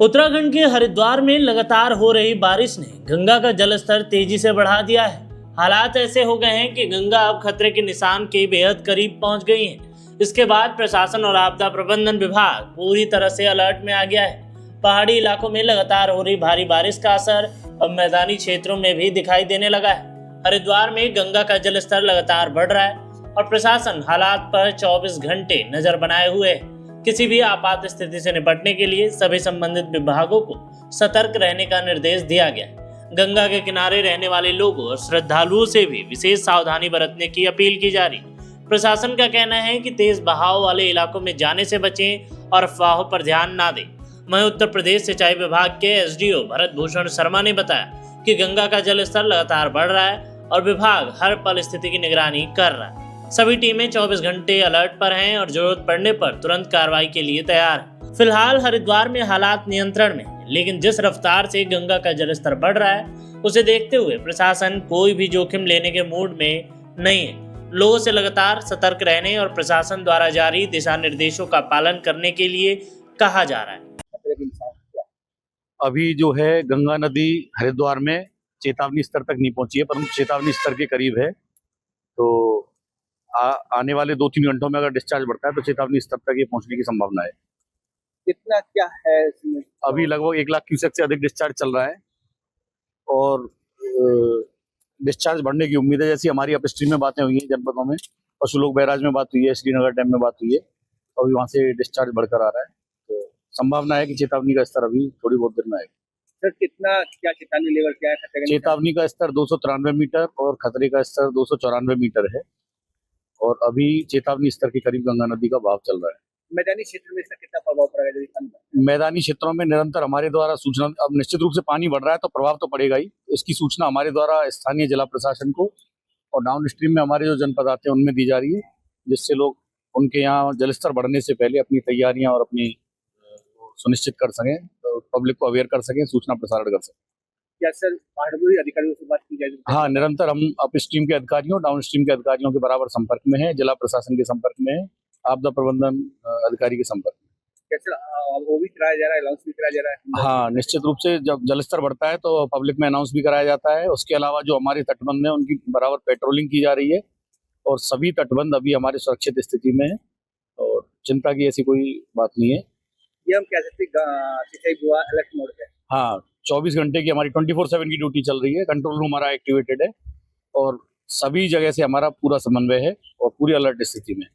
उत्तराखंड के हरिद्वार में लगातार हो रही बारिश ने गंगा का जलस्तर तेजी से बढ़ा दिया है। हालात ऐसे हो गए हैं कि गंगा अब खतरे के निशान के बेहद करीब पहुंच गई है। इसके बाद प्रशासन और आपदा प्रबंधन विभाग पूरी तरह से अलर्ट में आ गया है। पहाड़ी इलाकों में लगातार हो रही भारी बारिश का असर अब मैदानी क्षेत्रों में भी दिखाई देने लगा है। हरिद्वार में गंगा का जलस्तर लगातार बढ़ रहा है और प्रशासन हालात पर 24 घंटे नजर बनाए हुए है। किसी भी आपात स्थिति से निपटने के लिए सभी संबंधित विभागों को सतर्क रहने का निर्देश दिया गया है। गंगा के किनारे रहने वाले लोगों और श्रद्धालुओं से भी विशेष सावधानी बरतने की अपील की जा रही। प्रशासन का कहना है कि तेज बहाव वाले इलाकों में जाने से बचें और अफवाहों पर ध्यान ना दें। वहीं उत्तर प्रदेश सिंचाई विभाग के एसडीओ भरत भूषण शर्मा ने बताया कि गंगा का जलस्तर लगातार बढ़ रहा है और विभाग हर पल स्थिति की निगरानी कर रहा है। सभी टीमें 24 घंटे अलर्ट पर हैं और जरूरत पड़ने पर तुरंत कार्रवाई के लिए तैयार हैं। फिलहाल हरिद्वार में हालात नियंत्रण में हैं, लेकिन जिस रफ्तार से गंगा का जलस्तर बढ़ रहा है उसे देखते हुए प्रशासन कोई भी जोखिम लेने के मूड में नहीं है। लोगों से लगातार सतर्क रहने और प्रशासन द्वारा जारी दिशा निर्देशों का पालन करने के लिए कहा जा रहा है। अभी जो है गंगा नदी हरिद्वार में चेतावनी स्तर तक नहीं पहुंची है, परंतु चेतावनी स्तर के करीब है। तो आने वाले 2-3 घंटों में अगर डिस्चार्ज बढ़ता है तो चेतावनी स्तर तक ये पहुंचने की संभावना है। कितना क्या है इसमें? अभी लगभग 1 लाख क्यूसेक से अधिक डिस्चार्ज चल रहा है और डिस्चार्ज बढ़ने की उम्मीद है। जैसी हमारी अपस्ट्रीम में बातें हुई हैं जनपदों में, पशुलोक बैराज में बात हुई है, श्रीनगर डैम में बात हुई है, तो अभी वहाँ से डिस्चार्ज बढ़कर आ रहा है। तो संभावना है कि चेतावनी का स्तर अभी थोड़ी बहुत देर में आएगा। सर कितना क्या चेतावनी लेवल क्या है? चेतावनी का स्तर 293 मीटर और खतरे का स्तर 294 मीटर है और अभी चेतावनी स्तर के करीब गंगा नदी का बहाव चल रहा है। मैदानी क्षेत्र में इसका कितना प्रभाव पड़ेगा? मैदानी क्षेत्रों में निरंतर हमारे द्वारा सूचना, अब निश्चित रूप से पानी बढ़ रहा है तो प्रभाव तो पड़ेगा ही। इसकी सूचना हमारे द्वारा स्थानीय जिला प्रशासन को और डाउन स्ट्रीम में हमारे जो जनपद आते हैं उनमें दी जा रही है, जिससे लोग उनके यहाँ जलस्तर बढ़ने से पहले अपनी तैयारियां और अपनी सुनिश्चित कर सकें, तो पब्लिक को अवेयर कर सकें, सूचना प्रसारण कर सकें। क्या सर पहाड़ी अधिकारियों से बात की जाएगी? हाँ, निरंतर हम अप स्ट्रीम के अधिकारियों, डाउन स्ट्रीम के अधिकारियों के बराबर संपर्क में है, जिला प्रशासन के संपर्क में है, आपदा प्रबंधन अधिकारी के संपर्क में। कैसे वो भी कराया जा रहा है, अनाउंस भी कराया जा रहा है? हाँ, निश्चित रूप से जब जलस्तर बढ़ता है तो पब्लिक में अनाउंस भी कराया जाता है। उसके अलावा जो हमारे तटबंध है उनकी बराबर पेट्रोलिंग की जा रही है और सभी तटबंध अभी हमारे सुरक्षित स्थिति में है और चिंता की ऐसी कोई बात नहीं है। ये हम कह सकते सिंचाई विभाग अलर्ट मोड पे। हाँ, 24 घंटे की हमारी 24/7 की ड्यूटी चल रही है। कंट्रोल रूम हमारा एक्टिवेटेड है और सभी जगह से हमारा पूरा समन्वय है और पूरी अलर्ट स्थिति में।